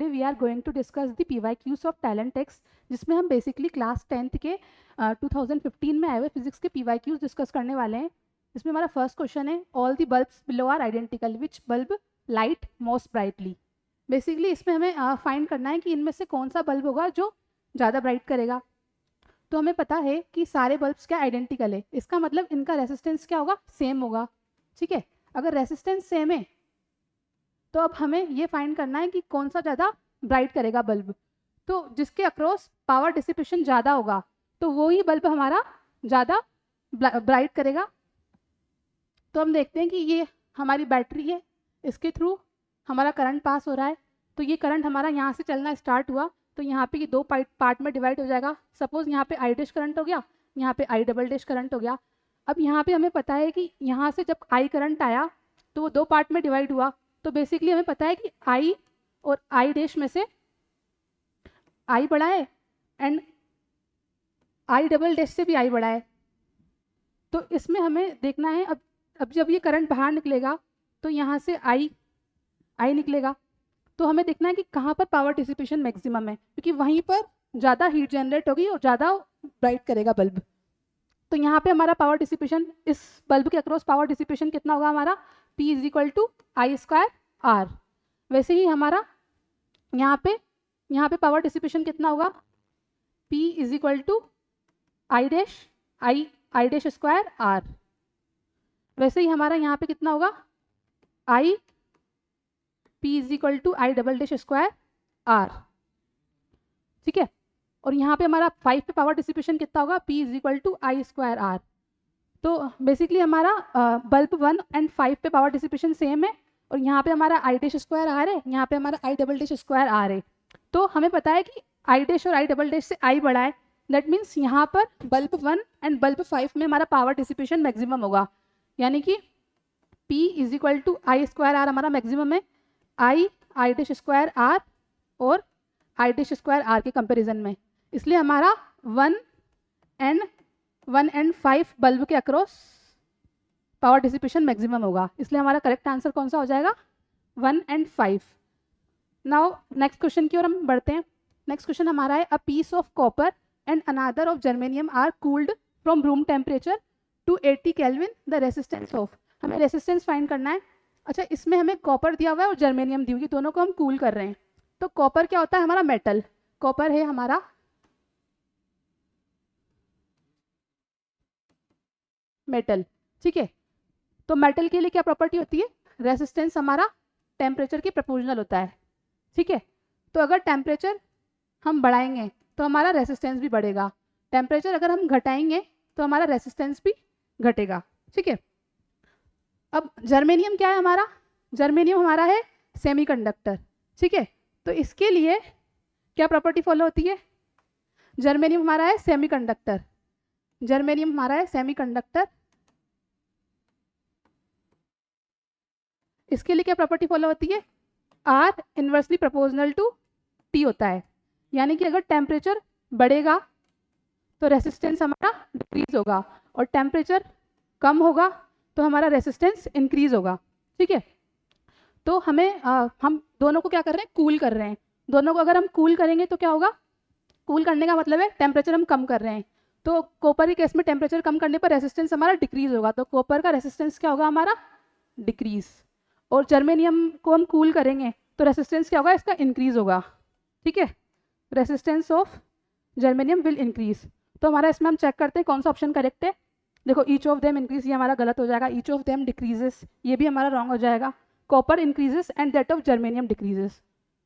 Today we are going to discuss the PYQs of talent X, जिसमें हम basically class 10th के 2015 में आए हुए फिजिक्स के PYQs डिस्कस करने वाले हैं। इसमें हमारा फर्स्ट क्वेश्चन है, all the bulbs below are identical, which bulb light most brightly. Basically इसमें हमें फाइंड करना है कि इनमें से कौन सा बल्ब होगा जो ज़्यादा ब्राइट करेगा। तो हमें पता है कि सारे बल्ब्स क्या आइडेंटिकल है, इसका मतलब इनका रेसिस्टेंस क्या होगा, सेम होगा। ठीक है, अगर रेसिस्टेंस सेम है तो अब हमें ये फाइंड करना है कि कौन सा ज़्यादा ब्राइट करेगा बल्ब। तो जिसके अक्रॉस पावर डिसिपेशन ज़्यादा होगा तो वो ही बल्ब हमारा ज़्यादा ब्राइट करेगा। तो हम देखते हैं कि ये हमारी बैटरी है, इसके थ्रू हमारा करंट पास हो रहा है। तो ये करंट हमारा यहाँ से चलना स्टार्ट हुआ तो यहाँ पे ये दो पार्ट में डिवाइड हो जाएगा। सपोज यहाँ पे आई डैश करंट हो गया, यहाँ पे आई डबल डैश करंट हो गया। अब यहाँ पे हमें पता है कि यहाँ से जब आई करंट आया तो वो दो पार्ट में डिवाइड हुआ। तो बेसिकली हमें पता है कि आई और आई डैश में से आई बड़ा है एंड आई डबल डैश से भी आई बड़ा है। तो इसमें हमें देखना है, अब जब ये करंट बाहर निकलेगा तो यहाँ से आई निकलेगा। तो हमें देखना है कि कहाँ पर पावर डिसिपेशन मैक्सिमम है, क्योंकि वहीं पर ज़्यादा हीट जनरेट होगी और ज़्यादा ब्राइट करेगा बल्ब। तो यहाँ पे हमारा पावर डिसिपेशन, इस बल्ब के अक्रॉस पावर डिसिपेशन कितना होगा हमारा, P is equal to I square R. वैसे ही हमारा यहाँ पे पावर डिसिपेशन कितना होगा, P is equal to I dash square R. वैसे ही हमारा यहाँ पे कितना होगा, I P is equal to I double dash square R. ठीक है, और यहाँ पे हमारा 5 पे पावर डिसिपेशन कितना होगा, P is equal to I square R. तो बेसिकली हमारा बल्ब 1 एंड 5 पे पावर डिसिपेशन सेम है और यहाँ पे हमारा आई डैश स्क्वायर आर है, यहाँ पे हमारा I double dash square R है। तो हमें पता है कि आई डैश और आई डबल डैश से आई बड़ा है, दैट मीन्स यहाँ पर बल्ब 1 एंड बल्ब 5 में हमारा पावर डिसिपेशन मैक्सिमम होगा। यानी कि P is equal to I square R हमारा मैक्सिमम है, आई डैश स्क्वायर आर और आई डैश स्क्वायर आर के कंपेरिजन में। इसलिए हमारा 1 एंड 5 बल्ब के अक्रॉस पावर डिसिपेशन मैक्सिमम होगा। इसलिए हमारा करेक्ट आंसर कौन सा हो जाएगा, 1 एंड 5। नाउ नेक्स्ट क्वेश्चन की ओर हम बढ़ते हैं। नेक्स्ट क्वेश्चन हमारा है, a piece of copper and another of germanium are cooled from room temperature to 80 kelvin, the resistance of. हमें रेसिस्टेंस फाइंड करना है। अच्छा, इसमें हमें कॉपर दिया हुआ है और जर्मेनियम दी हुई, दोनों को हम कूल कर रहे हैं। तो कॉपर क्या होता है, हमारा मेटल। कॉपर है हमारा मेटल। ठीक है, तो मेटल के लिए क्या प्रॉपर्टी होती है, रेसिस्टेंस हमारा टेम्परेचर के प्रोपोर्शनल होता है। ठीक है, तो अगर टेम्परेचर हम बढ़ाएंगे तो हमारा रेसिस्टेंस भी बढ़ेगा, टेम्परेचर अगर हम घटाएंगे तो हमारा रेसिस्टेंस भी घटेगा। ठीक है, अब जर्मेनियम क्या है हमारा, जर्मेनियम हमारा है सेमीकंडक्टर। ठीक है, तो इसके लिए क्या प्रॉपर्टी फॉलो होती है, जर्मेनियम हमारा है सेमीकंडक्टर, जर्मेनियम हमारा है सेमीकंडक्टर। इसके लिए क्या प्रॉपर्टी फॉलो होती है, are inversely proportional to T होता है। यानी कि अगर टेम्परेचर बढ़ेगा तो रेसिस्टेंस हमारा डिक्रीज होगा और टेम्परेचर कम होगा तो हमारा रेसिस्टेंस इंक्रीज होगा। ठीक है, तो हमें हम दोनों को क्या कर रहे हैं, कूल कर रहे हैं। दोनों को अगर हम कूल करेंगे तो क्या होगा, कूल करने का मतलब है टेम्परेचर हम कम कर रहे हैं। तो कॉपर के केस में टेम्परेचर कम करने पर रेसिस्टेंस हमारा डिक्रीज होगा, तो कॉपर का रेसिस्टेंस क्या होगा हमारा, डिक्रीज। और जर्मेनियम को हम कूल करेंगे तो रेसिस्टेंस क्या होगा, इसका इंक्रीज होगा। ठीक है, resistance of germanium will increase. तो हमारा इसमें हम चेक करते हैं कौन सा ऑप्शन करेक्ट है। देखो, ईच ऑफ देम इंक्रीज, ये हमारा गलत हो जाएगा। ईच ऑफ देम डिक्रीजेस, ये भी हमारा रॉन्ग हो जाएगा। Copper increases and that of germanium decreases,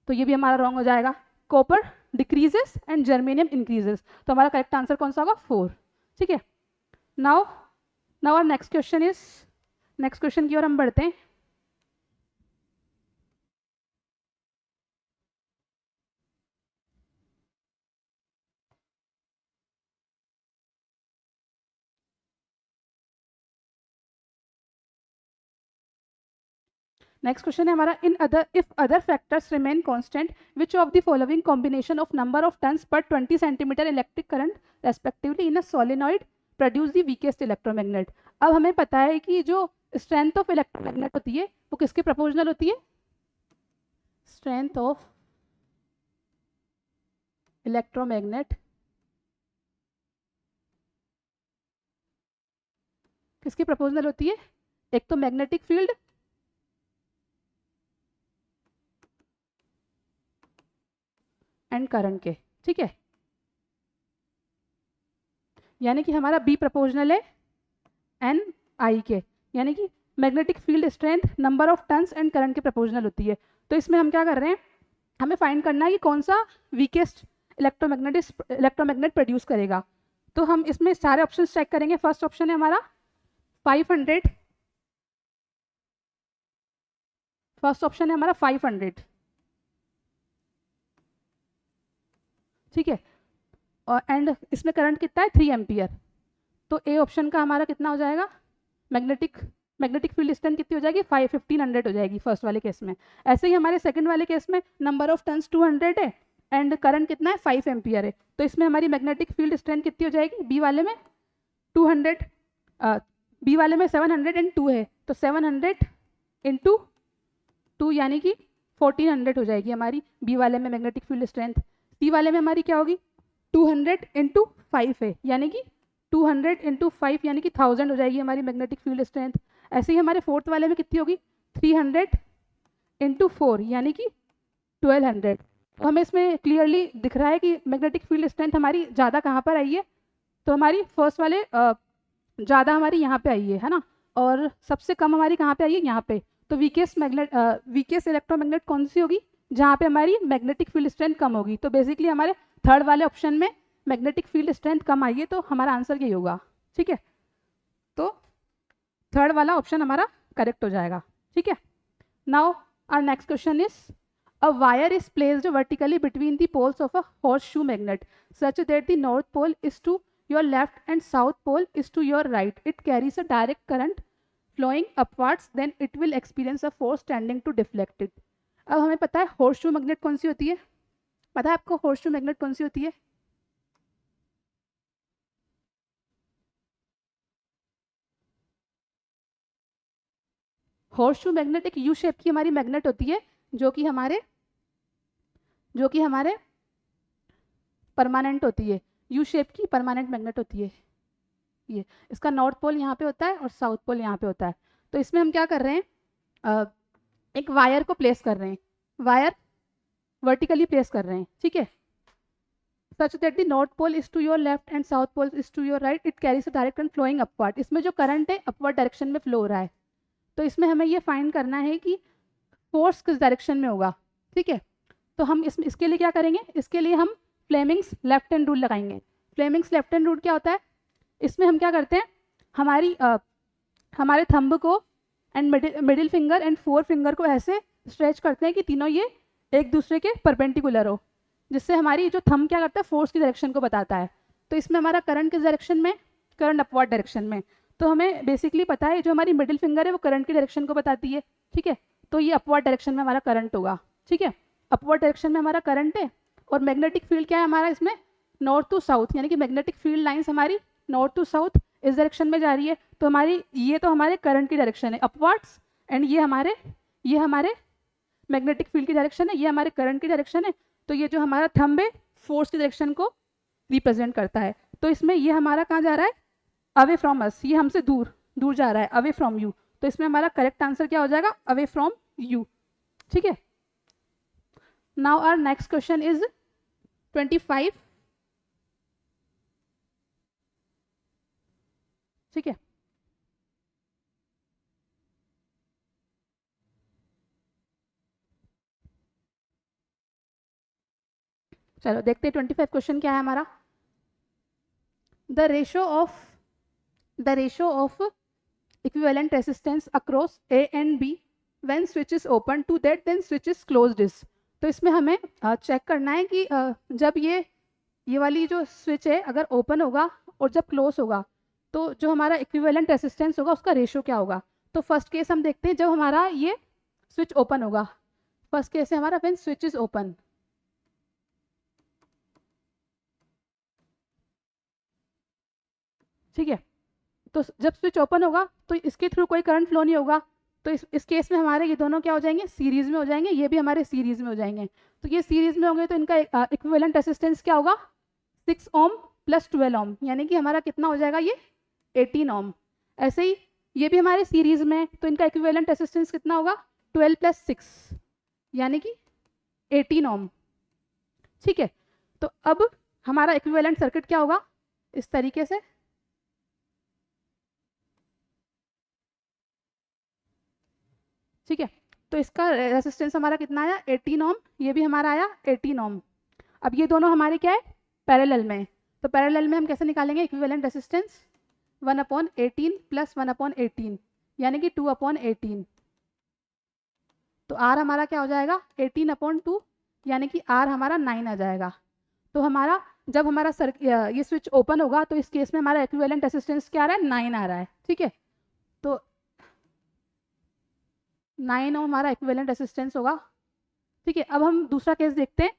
तो ये भी हमारा रॉन्ग हो जाएगा। Copper decreases and germanium increases, तो हमारा करेक्ट आंसर कौन सा होगा, 4। ठीक है, now our next question is, next question की ओर हम बढ़ते हैं। नेक्स्ट क्वेश्चन है हमारा, in other if other factors remain constant which of the following combination of number of turns per 20 centimeter electric current respectively in a solenoid produce the weakest electromagnet. अब हमें पता है कि जो स्ट्रेंथ ऑफ इलेक्ट्रोमैग्नेट होती है वो किसके प्रोपोर्शनल होती है, स्ट्रेंथ ऑफ इलेक्ट्रोमैग्नेट किसकी प्रोपोर्शनल होती है? एक तो मैग्नेटिक फील्ड एंड करंट के, ठीक है। यानी कि हमारा बी प्रोपोर्शनल है एन आई के, यानी कि magnetic field strength number of turns and current के प्रोपोर्शनल होती है। तो इसमें हम क्या कर रहे हैं, हमें फाइंड करना है कि कौन सा वीकेस्ट इलेक्ट्रोमैग्नेट प्रोड्यूस करेगा। तो हम इसमें सारे ऑप्शन चेक करेंगे। फर्स्ट ऑप्शन है हमारा 500, फर्स्ट ऑप्शन है हमारा 500, ठीक है। और एंड इसमें करंट कितना है 3 एम्पियर। तो ए ऑप्शन का हमारा कितना हो जाएगा, मैग्नेटिक फील्ड स्ट्रेंथ कितनी हो जाएगी 1500 हो जाएगी फर्स्ट वाले केस में। ऐसे ही हमारे सेकंड वाले केस में नंबर ऑफ टर्न्स 200 है एंड करंट कितना है 5 एम्पियर है। तो इसमें हमारी मैग्नेटिक फील्ड स्ट्रेंथ कितनी हो जाएगी, बी वाले में 200, बी वाले में 702 है, तो 700 इंटू 2 यानी कि 1400 हो जाएगी हमारी बी वाले में मैग्नेटिक फील्ड स्ट्रेंथ। सी वाले में हमारी क्या होगी 200 इंटू 5 है, यानी कि 200 इंटू 5 यानी कि 1000 हो जाएगी हमारी मैग्नेटिक फील्ड स्ट्रेंथ। ऐसे ही हमारे फोर्थ वाले में कितनी होगी 300 इंटू 4 यानी कि 1200। तो हमें इसमें क्लियरली दिख रहा है कि मैग्नेटिक फील्ड स्ट्रेंथ हमारी ज़्यादा कहाँ पर आई है, तो हमारी फर्स्ट वाले ज़्यादा हमारी यहाँ पे आई है ना, और सबसे कम हमारी कहाँ पे आई है यहाँ पे। तो वीकेस्ट इलेक्ट्रोमैग्नेट कौन सी होगी, जहाँ पे हमारी मैग्नेटिक फील्ड स्ट्रेंथ कम होगी। तो बेसिकली हमारे थर्ड वाले ऑप्शन में मैग्नेटिक फील्ड स्ट्रेंथ कम आई है, तो हमारा आंसर यही होगा, ठीक है। तो थर्ड वाला ऑप्शन हमारा करेक्ट हो जाएगा, ठीक है। Now our next question is a wire is placed vertically between the poles of a horseshoe magnet such that the north pole is to your left and south pole is to your right. It carries a direct current flowing upwards, then it will experience a force tending to deflect it. अब हमें पता है horseshoe magnet कौन सी होती है, पता है आपको horseshoe magnet कौन सी होती है? horseshoe magnet एक यू शेप की हमारी मैग्नेट होती है, जो कि हमारे परमानेंट होती है, यू शेप की परमानेंट मैग्नेट होती है। ये इसका नॉर्थ पोल यहाँ पे होता है और साउथ पोल यहाँ पे होता है। तो इसमें हम क्या कर रहे हैं, एक वायर को प्लेस कर रहे हैं, वायर वर्टिकली प्लेस कर रहे हैं, ठीक है। Such that the north pole is to your left and south pole is to your right, it carries a direct current flowing upward. इसमें जो करंट है अपवर्ड डायरेक्शन में फ्लो हो रहा है। तो इसमें हमें ये फाइंड करना है कि फोर्स किस डायरेक्शन में होगा, ठीक है। तो हम इसके लिए क्या करेंगे, इसके लिए हम फ्लेमिंग्स लेफ्ट हैंड रूल लगाएंगे। फ्लेमिंग्स लेफ्ट हैंड रूल क्या होता है, इसमें हम क्या करते हैं, हमारे थंब को and middle finger and four finger को ऐसे स्ट्रेच करते हैं कि तीनों ये एक दूसरे के परपेंडिकुलर हो, जिससे हमारी जो थंब क्या करता है फोर्स की डायरेक्शन को बताता है। तो इसमें हमारा करंट किस डायरेक्शन में, करंट अपवर्ड डायरेक्शन में। तो हमें बेसिकली पता है जो हमारी मिडिल फिंगर है वो करंट की डायरेक्शन को बताती है, ठीक है। तो ये अपवर्ड डायरेक्शन में हमारा करंट होगा, ठीक है। अपवर्ड डायरेक्शन में हमारा करंट है, और मैग्नेटिक फील्ड क्या है हमारा इसमें नॉर्थ टू साउथ, यानी कि मैग्नेटिक फील्ड लाइंस हमारी नॉर्थ टू साउथ इस डायरेक्शन में जा रही है। तो ये तो हमारे करंट की डायरेक्शन है अपवर्ड्स, एंड ये हमारे मैग्नेटिक फील्ड की डायरेक्शन है, ये हमारे करंट की डायरेक्शन है। तो ये जो हमारा थंब है फोर्स की डायरेक्शन को रिप्रेजेंट करता है। तो इसमें ये हमारा कहाँ जा रहा है, अवे फ्रॉम अस, ये हमसे दूर जा रहा है, अवे फ्रॉम यू। तो इसमें हमारा करेक्ट आंसर क्या हो जाएगा, अवे फ्रॉम यू, ठीक है। Now our next question is 25, ठीक है। चलो देखते हैं 25 क्वेश्चन क्या है हमारा। The ratio of equivalent resistance across A and B when switch is open to that then switch is closed is. तो इसमें हमें चेक करना है कि जब ये वाली जो स्विच है अगर ओपन होगा और जब क्लोज होगा तो जो हमारा इक्विवेलेंट रेसिस्टेंस होगा उसका रेशो क्या होगा। तो फर्स्ट केस हम देखते हैं जब हमारा ये स्विच ओपन होगा। फर्स्ट केस है हमारा व्हेन स्विच इज ओपन, ठीक है। तो जब स्विच ओपन होगा तो इसके थ्रू कोई करंट फ्लो नहीं होगा, तो इस केस में हमारे ये दोनों क्या हो जाएंगे, सीरीज में हो जाएंगे, ये भी हमारे सीरीज में हो जाएंगे। तो ये सीरीज में होंगे तो इनका इक्विवेलेंट रेसिस्टेंस क्या होगा, 6 ओम प्लस 12 ओम, यानी कि हमारा कितना हो जाएगा ये 18 ओम। ऐसे ही ये भी हमारे सीरीज में, तो इनका इक्विवेलेंट रेसिस्टेंस कितना होगा 12 प्लस 6 यानी कि 18 ओम। ठीक है, तो अब हमारा इक्विवेलेंट सर्किट क्या होगा इस तरीके से। ठीक है, तो इसका रेसिस्टेंस हमारा कितना आया 18 ओम, ये भी हमारा आया 18 ओम। अब ये दोनों हमारे क्या है पैरेलल में, तो पैरेलल में हम कैसे निकालेंगे इक्विवेलेंट रेसिस्टेंस, 1/18 प्लस 1/18 यानी कि 2/18। तो आर हमारा क्या हो जाएगा 18/2 यानी कि आर हमारा 9 आ जाएगा। तो हमारा जब हमारा ये स्विच ओपन होगा तो इस केस में हमारा इक्विवेलेंट रेसिस्टेंस क्या आ रहा है 9 आ रहा है। ठीक है, तो 9 ओम हमारा इक्विवेलेंट रेसिस्टेंस होगा। ठीक है, अब हम दूसरा केस देखते हैं,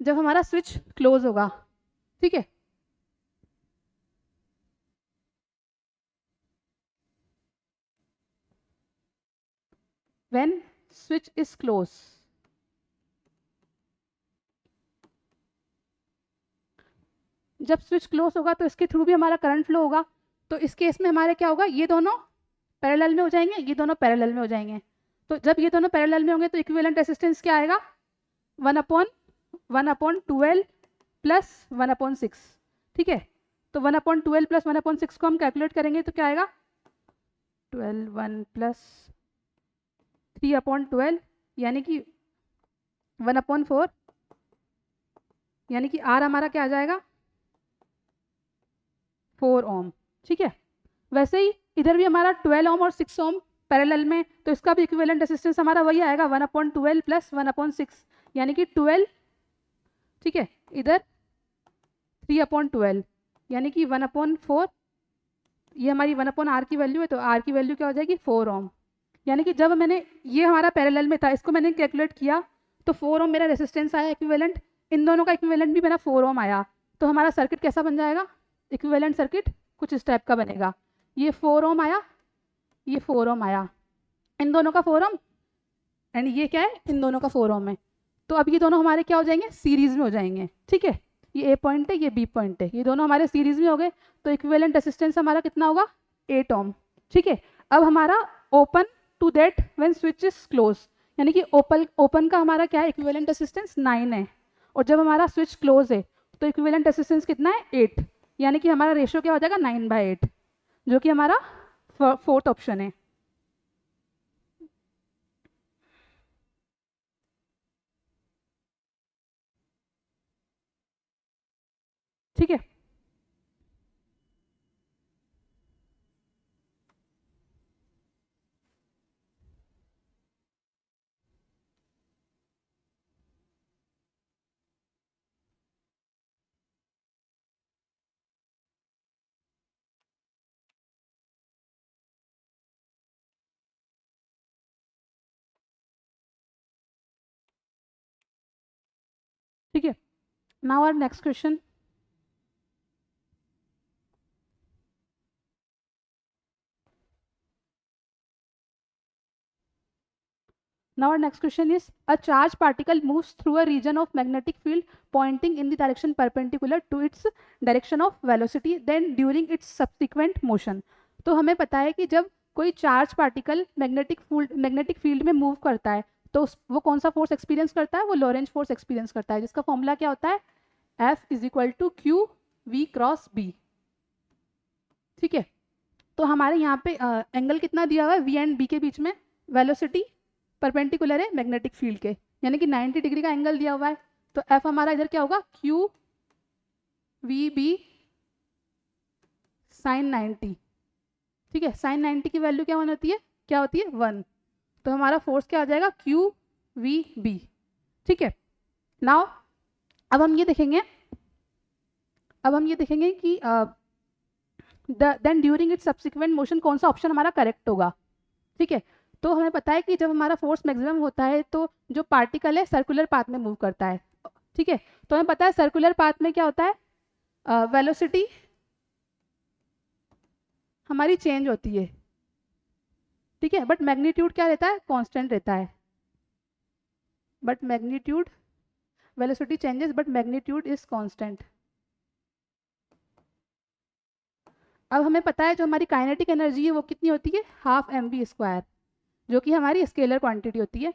जब हमारा स्विच क्लोज होगा। ठीक है, व्हेन स्विच इज क्लोज, जब स्विच क्लोज होगा तो इसके थ्रू भी हमारा करंट फ्लो होगा। तो इस केस में हमारे क्या होगा, ये दोनों पैरेलल में हो जाएंगे, ये दोनों पैरेलल में हो जाएंगे। तो जब ये दोनों पैरेलल में होंगे तो इक्विवेलेंट रेसिस्टेंस क्या आएगा 1/12 प्लस 1/6। ठीक है, तो 1/12 प्लस 1/6 को हम कैलकुलेट करेंगे तो क्या आएगा 12 1 प्लस 3/12 यानी कि 1/4 यानी कि आर हमारा क्या आ जाएगा 4 ओम। ठीक है, वैसे ही इधर भी हमारा 12 ओम और 6 ओम पैरेलल में, तो इसका भी इक्विवेलेंट रेसिस्टेंस हमारा वही आएगा 1/12 प्लस 1/6 यानी कि 12। ठीक है, इधर 3/12 यानी कि 1/4, ये हमारी 1/r की वैल्यू है, तो r की वैल्यू क्या हो जाएगी 4 ओम। यानी कि जब मैंने ये हमारा पैरेलल में था, इसको मैंने कैलकुलेट किया तो 4 ओम मेरा रेसिस्टेंस आया इक्विवेलेंट, इन दोनों का इक्विवेलेंट भी मेरा 4 ओम आया। तो हमारा सर्किट कैसा बन जाएगा, इक्विवेलेंट सर्किट कुछ इस टाइप का बनेगा, ये 4 ओम आया, ये 4 ओम आया, इन दोनों का 4 ओम, एंड ये क्या है इन दोनों का 4 ओम है। तो अब ये दोनों हमारे क्या हो जाएंगे सीरीज में हो जाएंगे। ठीक है, ये ए पॉइंट है, ये बी पॉइंट है, ये दोनों हमारे सीरीज में हो गए, तो इक्विवेलेंट रेसिस्टेंस हमारा कितना होगा 8 ओम। ठीक है, अब हमारा open to that when switch is close, यानी कि ओपन का हमारा क्या है इक्विवेलेंट रेसिस्टेंस 9 है, और जब हमारा स्विच क्लोज है तो इक्विवेलेंट रेसिस्टेंस कितना है 8, यानी कि हमारा रेशियो क्या हो जाएगा 9/8, जो कि हमारा फोर्थ ऑप्शन है। ठीक है, ठीक है, now our next question. Now our next question is, a charged particle moves through a region of magnetic field pointing in the direction perpendicular to its direction of velocity then during its subsequent motion। तो हमें पता है कि जब कोई charge particle magnetic field में move करता है तो वो कौन सा फोर्स एक्सपीरियंस करता है, वो लॉरेंज फोर्स एक्सपीरियंस करता है, जिसका फॉर्मूला क्या होता है F=q_v×b। ठीक है, तो हमारे यहाँ पे एंगल कितना दिया हुआ है v एंड b के बीच में, वेलोसिटी परपेंडिकुलर है मैग्नेटिक फील्ड के, यानी कि 90 डिग्री का एंगल दिया हुआ है। तो F हमारा इधर क्या होगा q_v_b sin 90। ठीक है, sin 90 की वैल्यू क्या होती है 1, तो हमारा फोर्स क्या आ जाएगा q_v_b। ठीक है, नाउ अब हम ये देखेंगे कि then during its subsequent motion कौन सा ऑप्शन हमारा करेक्ट होगा। ठीक है, तो हमें पता है कि जब हमारा फोर्स मैक्सिमम होता है तो जो पार्टिकल है सर्कुलर पाथ में मूव करता है। ठीक है, तो हमें पता है सर्कुलर पाथ में क्या होता है, वेलोसिटी हमारी चेंज होती है। ठीक है, बट मैग्नीट्यूड क्या रहता है, कांस्टेंट रहता है, but magnitude, velocity changes but magnitude is constant. अब हमें पता है जो हमारी काइनेटिक एनर्जी है वो कितनी होती है, हाफ mv², जो कि हमारी स्केलर क्वांटिटी होती है।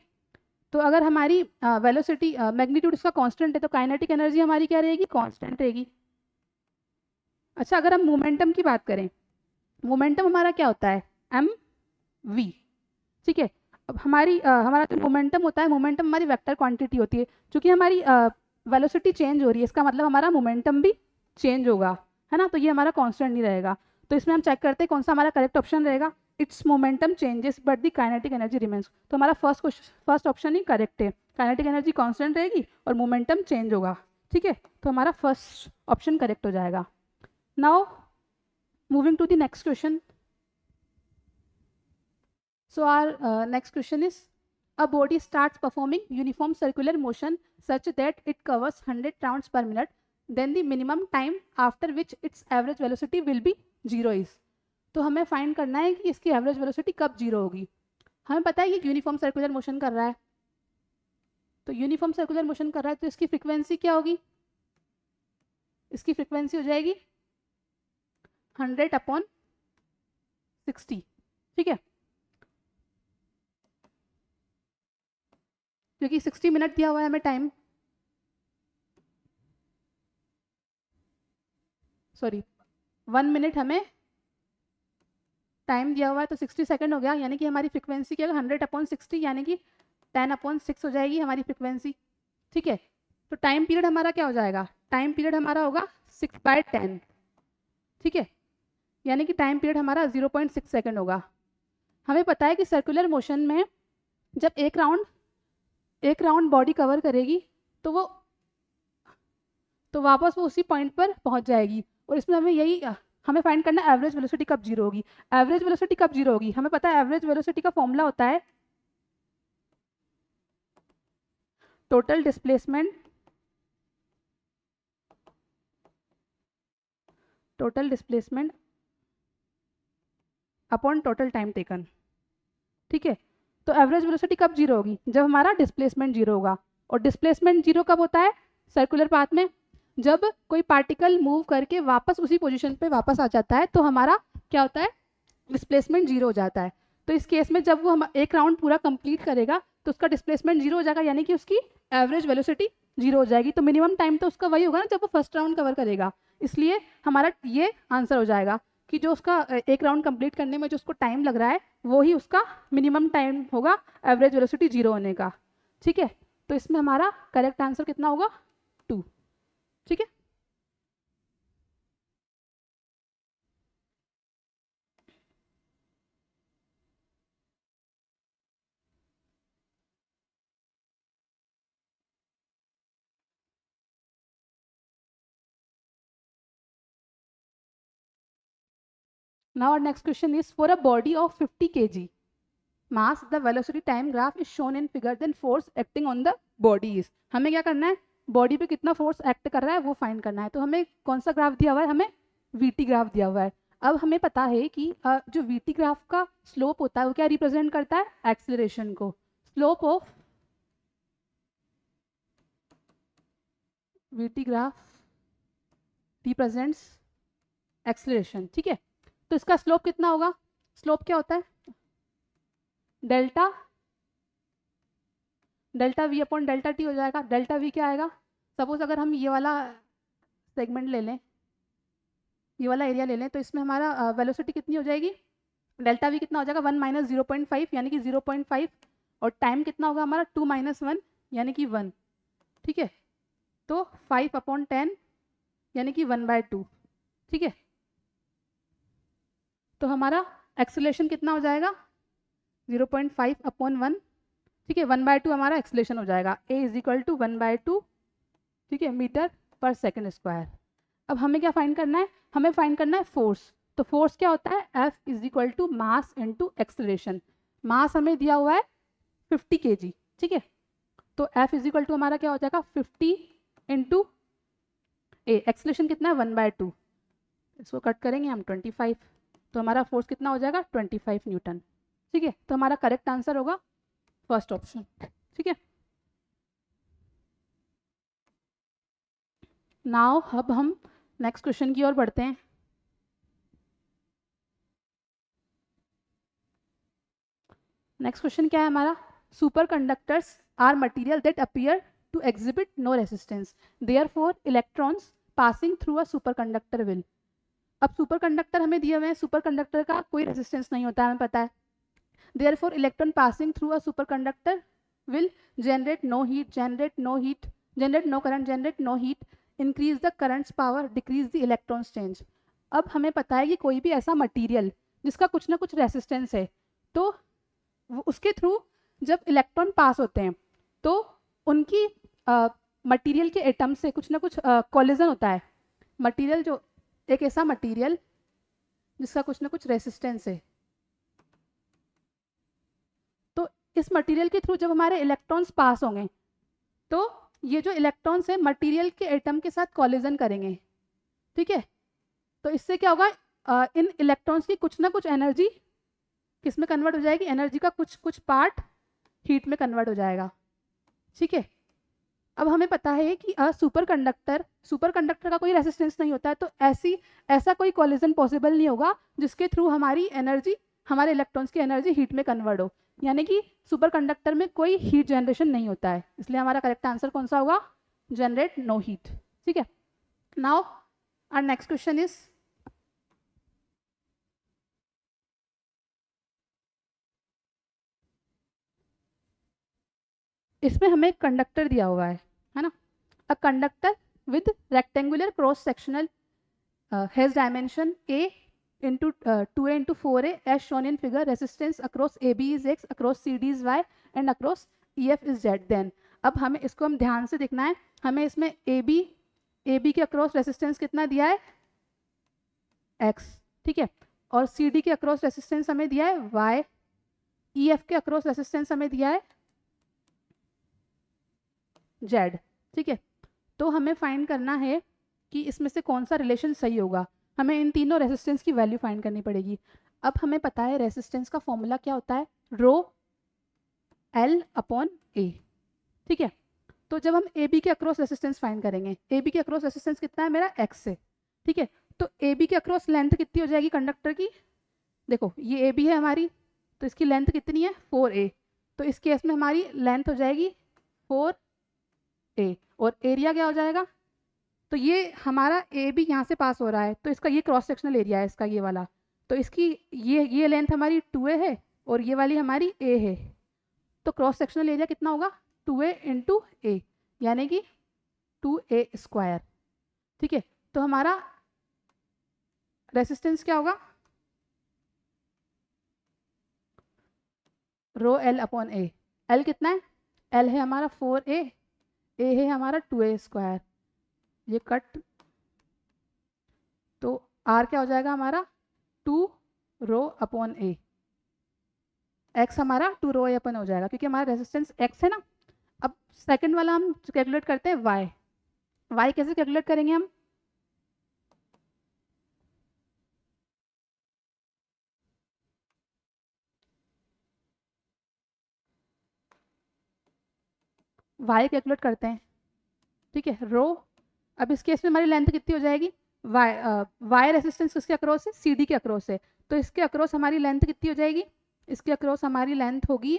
तो अगर हमारी वेलोसिटी मैग्नीट्यूड इसका कांस्टेंट है तो काइनेटिक एनर्जी हमारी क्या रहेगी, कांस्टेंट रहेगी। अच्छा, अगर हम मोमेंटम की बात करें, मोमेंटम हमारा क्या होता है, एम वी। ठीक है, अब हमारा जो मोमेंटम होता है, मोमेंटम हमारी वेक्टर क्वांटिटी होती है। क्योंकि हमारी वेलोसिटी चेंज हो रही है, इसका मतलब हमारा मोमेंटम भी चेंज होगा, है ना, तो ये हमारा कांस्टेंट नहीं रहेगा। तो इसमें हम चेक करते हैं कौन सा हमारा करेक्ट ऑप्शन रहेगा, it's momentum changes but the kinetic energy remains. तो हमारा फर्स्ट ऑप्शन ही करेक्ट है, काइनेटिक एनर्जी कांस्टेंट रहेगी और मोमेंटम चेंज होगा। ठीक है, तो हमारा फर्स्ट ऑप्शन करेक्ट हो जाएगा। Now moving to the next question. So our next question is, a body starts performing uniform circular motion such that it covers 100 rounds per minute. Then the minimum time after which its average velocity will be 0 is. तो हमें find करना है कि इसकी average velocity कब 0 होगी। हमें पता है ये यूनिफॉर्म सर्कुलर मोशन कर रहा है, तो यूनिफॉर्म सर्कुलर मोशन कर रहा है तो इसकी फ्रीक्वेंसी क्या होगी, इसकी फ्रीक्वेंसी हो जाएगी 100/60। ठीक है, क्योंकि 60 मिनट दिया हुआ है हमें टाइम, सॉरी 1 मिनट हमें टाइम दिया हुआ है, तो 60 सेकंड हो गया, यानी कि हमारी फ्रीक्वेंसी क्या है 100/60, यानी कि 10/6 हो जाएगी हमारी फ्रीक्वेंसी। ठीक है, तो टाइम पीरियड हमारा क्या हो जाएगा, टाइम पीरियड हमारा होगा 6/10। ठीक है, यानी कि टाइम पीरियड हमारा 0.6 सेकंड होगा। हमें पता है कि सर्कुलर मोशन में जब एक राउंड बॉडी कवर करेगी तो वापस वो उसी पॉइंट पर पहुंच जाएगी। और इसमें हमें फाइंड करना है एवरेज वेलोसिटी कब 0 होगी। एवरेज वेलोसिटी कब 0 होगी, हमें पता है एवरेज वेलोसिटी का फॉर्मूला होता है total displacement upon total time taken. ठीक है, तो एवरेज वेलोसिटी कब 0 होगी, जब हमारा डिस्प्लेसमेंट 0 होगा। और डिस्प्लेसमेंट 0 कब होता है सर्कुलर पाथ में, जब कोई पार्टिकल मूव करके वापस उसी पोजीशन पे वापस आ जाता है तो हमारा क्या होता है, डिस्प्लेसमेंट 0 हो जाता है। तो इस केस में जब वो हम एक राउंड पूरा कंप्लीट करेगा तो उसका डिस्प्लेसमेंट 0 हो जाएगा, यानी कि उसकी एवरेज वेलोसिटी 0 हो जाएगी। तो मिनिमम टाइम तो उसका वही होगा ना जब वो फर्स्ट राउंड कवर करेगा, इसलिए हमारा ये आंसर हो जाएगा कि जो उसका एक राउंड कंप्लीट करने में जो उसको टाइम लग रहा है वो ही उसका मिनिमम टाइम होगा एवरेज वेलोसिटी 0 होने का। ठीक है, तो इसमें हमारा करेक्ट आंसर कितना होगा, 2। ठीक है, now our next question is, for a body of 50 kg mass the velocity time graph is shown in figure, then force acting on the body is। हमें क्या करना है, बॉडी पे कितना फोर्स एक्ट कर रहा है वो फाइंड करना है। तो हमें कौन सा ग्राफ दिया हुआ है, हमें वीटी ग्राफ दिया हुआ है। अब हमें पता है कि जो वीटी ग्राफ का स्लोप होता है वो क्या रिप्रेजेंट करता है, एक्सेलरेशन को। Slope of VT graph represents acceleration. ठीक है, तो इसका स्लोप कितना होगा, स्लोप क्या होता है, delta we upon delta T हो जाएगा। डेल्टा वी क्या आएगा, सपोज अगर हम ये वाला सेगमेंट ले लें, ये वाला एरिया ले लें, तो इसमें हमारा वेलोसिटी कितनी हो जाएगी, डेल्टा वी कितना हो जाएगा 1 - 0.5 यानी कि 0.5, और टाइम कितना होगा हमारा 2 - 1 यानी कि 1। ठीक है, तो 5/10 यानी कि 1/2। ठीक है, तो हमारा एक्सेलरेशन कितना हो जाएगा 0.5/1। ठीक है, 1/2 हमारा एक्सेलरेशन हो जाएगा, a = 1/2। ठीक है, मीटर पर सेकेंड स्क्वायर। अब हमें क्या फाइंड करना है, हमें फाइंड करना है फोर्स। तो फोर्स क्या होता है, F = मास इंटू एक्सेलरेशन। मास हमें दिया हुआ है 50 kg। ठीक है, तो F = हमारा क्या हो जाएगा 50 इंटू ए, एक्सेलरेशन कितना है 1/2, इसको कट करेंगे हम 25, तो हमारा फोर्स कितना हो जाएगा 25 न्यूटन। ठीक है, तो हमारा करेक्ट आंसर होगा फर्स्ट ऑप्शन। ठीक है, नाउ अब हम नेक्स्ट क्वेश्चन की ओर बढ़ते हैं। नेक्स्ट क्वेश्चन क्या है हमारा, super conductors are material that appear to exhibit no resistance, therefore electrons passing through a super conductor will. अब सुपर कंडक्टर हमें दिए हुए हैं, सुपर कंडक्टर का कोई रेसिस्टेंस नहीं होता है, हमें पता है। Therefore electron passing through a super conductor will generate no heat, generate no current, generate no heat, increase the currents power, decrease the electrons change. अब हमें पता है कि कोई भी ऐसा मटीरियल जिसका कुछ ना कुछ रेसिस्टेंस है, तो उसके थ्रू जब इलेक्ट्रॉन पास होते हैं तो उनकी मटेरियल के एटम से कुछ ना कुछ कोलिजन होता है। मटेरियल जो एक ऐसा मटेरियल जिसका कुछ ना कुछ रेसिस्टेंस है, तो इस मटेरियल के थ्रू जब हमारे इलेक्ट्रॉन्स पास होंगे तो ये जो इलेक्ट्रॉन्स है मटेरियल के एटम के साथ कोलिजन करेंगे। ठीक है, तो इससे क्या होगा, इन इलेक्ट्रॉन्स की कुछ ना कुछ एनर्जी किस में कन्वर्ट हो जाएगी, एनर्जी का कुछ कुछ पार्ट हीट में कन्वर्ट हो जाएगा। ठीक है, अब हमें पता है कि सुपर कंडक्टर का कोई रेसिस्टेंस नहीं होता है, तो ऐसा कोई कोलिजन पॉसिबल नहीं होगा जिसके थ्रू हमारी एनर्जी, हमारे इलेक्ट्रॉन्स की एनर्जी हीट में कन्वर्ट हो, यानी कि सुपर कंडक्टर में कोई हीट जनरेशन नहीं होता है। इसलिए हमारा करेक्ट आंसर कौन सा होगा, जनरेट नो हीट। ठीक है, now our next question is, इसमें हमें एक कंडक्टर दिया हुआ है ना, a conductor with rectangular cross sectional has dimension a into 2a into 4a as shown in figure, resistance across AB is x, across CD is y and across EF is z। then अब हमें इसको हम ध्यान से देखना है, हमें इसमें AB के अक्रॉस रेसिस्टेंस कितना दिया है, x। ठीक है, और CD के अक्रॉस रेसिस्टेंस हमें दिया है y, EF के अक्रॉस रेसिस्टेंस हमें दिया है z। ठीक है, तो हमें फाइंड करना है कि इसमें से कौन सा रिलेशन सही होगा। हमें इन तीनों रेसिस्टेंस की वैल्यू फाइंड करनी पड़ेगी। अब हमें पता है रेसिस्टेंस का फॉर्मूला क्या होता है, रो एल अपॉन ए। ठीक है, तो जब हम ए बी के अक्रॉस रेसिस्टेंस फाइंड करेंगे, ए बी के अक्रॉस रेसिस्टेंस कितना है मेरा एक्स से। ठीक है, तो ए बी के अक्रॉस लेंथ कितनी हो जाएगी कंडक्टर की, देखो ये ए बी है हमारी, तो इसकी लेंथ कितनी है 4a, तो इस केस में हमारी लेंथ हो जाएगी 4a और एरिया क्या हो जाएगा, तो ये हमारा ए बी यहाँ से पास हो रहा है, तो इसका ये क्रॉस सेक्शनल एरिया है इसका ये वाला, तो इसकी ये लेंथ हमारी 2a है और ये वाली हमारी a है, तो क्रॉस सेक्शनल एरिया कितना होगा 2a इंटू ए, यानी कि 2a स्क्वायर। ठीक है, तो हमारा रेसिस्टेंस क्या होगा, रो एल अपॉन ए। एल कितना है, एल है हमारा 4a, ए है हमारा 2a स्क्वायर, ये कट, तो आर क्या हो जाएगा हमारा 2 रो अपॉन ए, एक्स हमारा 2 रो ए अपन हो जाएगा क्योंकि हमारा रेजिस्टेंस एक्स है ना। अब सेकंड वाला हम कैलकुलेट करते हैं वाई। वाई कैसे कैलकुलेट करेंगे हम, वाई कैलकुलेट करते हैं। ठीक है, रो, अब इस केस में हमारी लेंथ कितनी हो जाएगी, वाई रेसिस्टेंस किसके अक्रॉस है, सी डी के अक्रॉस है, तो इसके अक्रॉस हमारी लेंथ कितनी हो जाएगी, इसके अक्रॉस हमारी लेंथ होगी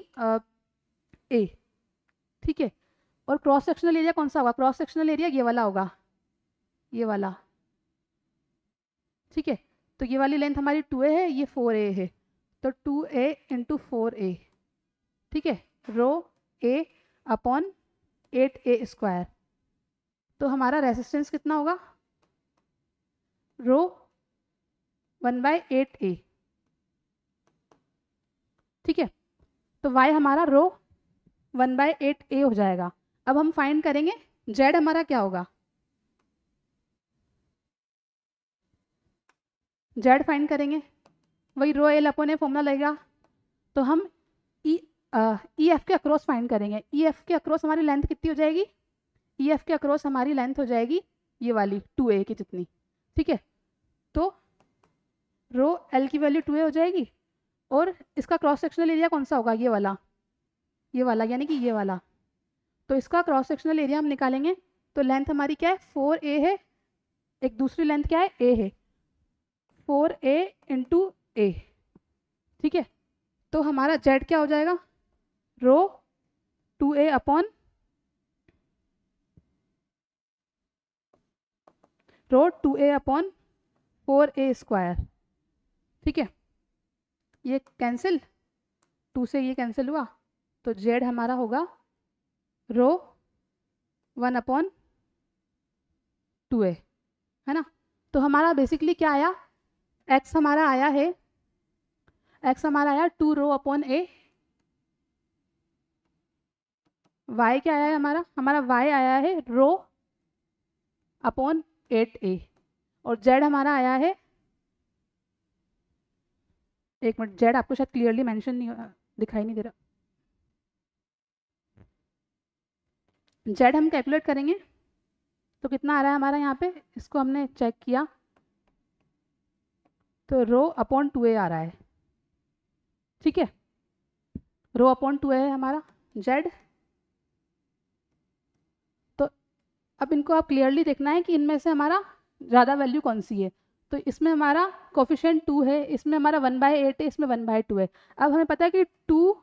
ए। ठीक है, और क्रॉस सेक्शनल एरिया कौन सा होगा, क्रॉस सेक्शनल एरिया ये वाला होगा, ये वाला। ठीक है, तो ये वाली लेंथ हमारी 2a है, ये 4a है, तो 2a इंटू 4a। ठीक है, रो a अपॉन 8a स्क्वायर, तो हमारा रेसिस्टेंस कितना होगा, रो 1/8a। ठीक है, तो y हमारा रो 1/8a हो जाएगा। अब हम फाइंड करेंगे z हमारा क्या होगा, z फाइंड करेंगे, वही rho L upon a formula लगेगा, तो हम ई एफ के अक्रॉस फाइंड करेंगे। ई एफ के अक्रॉस हमारी लेंथ कितनी हो जाएगी, ई एफ के अक्रॉस हमारी लेंथ हो जाएगी ये वाली 2a की जितनी। ठीक है, तो रो एल की वैल्यू 2a हो जाएगी, और इसका क्रॉस सेक्शनल एरिया कौन सा होगा, ये वाला यानी कि ये वाला। तो इसका क्रॉस सेक्शनल एरिया हम निकालेंगे, तो लेंथ हमारी क्या है 4a है, एक दूसरी लेंथ क्या है a है, 4a इंटू a, ठीक है। तो हमारा z क्या हो जाएगा, रो 2a upon rho 2a upon 4a square, ठीक है। ये कैंसिल, 2 से ये कैंसिल हुआ, तो z हमारा होगा रो 1 अपॉन 2a, है ना। तो हमारा बेसिकली क्या आया, x हमारा आया है, x हमारा आया 2 रो अपॉन a, y क्या आया है हमारा y आया है रो अपॉन 8a, और z हमारा आया है, एक मिनट, z आपको शायद क्लियरली मेंशन नहीं दिखाई नहीं दे रहा, z हम कैलकुलेट करेंगे तो कितना आ रहा है हमारा यहाँ पे, इसको हमने चेक किया तो रो अपॉन 2a आ रहा है, ठीक है। रो अपॉन 2a है हमारा z। तो अब इनको आप क्लियरली देखना है कि इनमें से हमारा ज़्यादा वैल्यू कौन सी है। तो इसमें हमारा कोफिशिएंट 2 है, इसमें हमारा 1/8 है, इसमें 1/2 है। अब हमें पता है कि 2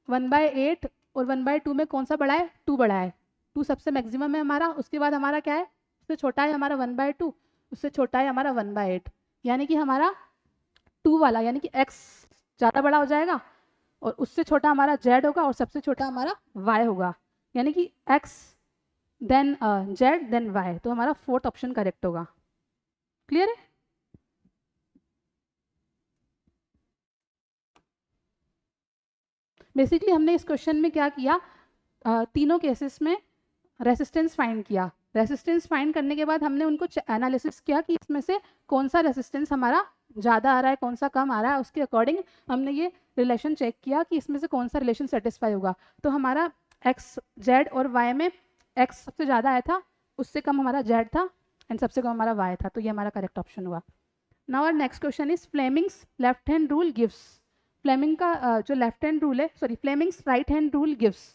1/8 और 1/2 में कौन सा बड़ा है, 2 बड़ा है, 2 सबसे मैक्सिमम है हमारा। उसके बाद हमारा क्या है, उससे छोटा है हमारा 1/2, उससे छोटा है हमारा 1/8, यानी कि हमारा 2 वाला यानी कि x ज़्यादा बड़ा हो जाएगा, और उससे छोटा हमारा z होगा, और सबसे छोटा हमारा y होगा, यानी कि x then z then y। तो हमारा 4th ऑप्शन करेक्ट होगा। क्लियर है। बेसिकली हमने इस क्वेश्चन में क्या किया, तीनों केसेस में रेसिस्टेंस फाइंड किया। रेसिस्टेंस फाइंड करने के बाद हमने उनको एनालिसिस किया कि इसमें से कौन सा रेसिस्टेंस हमारा ज़्यादा आ रहा है, कौन सा कम आ रहा है, उसके अकॉर्डिंग हमने ये रिलेशन चेक किया कि इसमें से कौन सा रिलेशन सेटिस्फाई होगा। तो हमारा x z और y में x सबसे ज़्यादा आया था, उससे कम हमारा z था, एंड सबसे कम हमारा y था। तो ये हमारा करेक्ट ऑप्शन हुआ। Now our next question is Fleming's left hand rule gives. Fleming का जो लेफ्ट हैंड रूल है, sorry Fleming's right hand rule gives.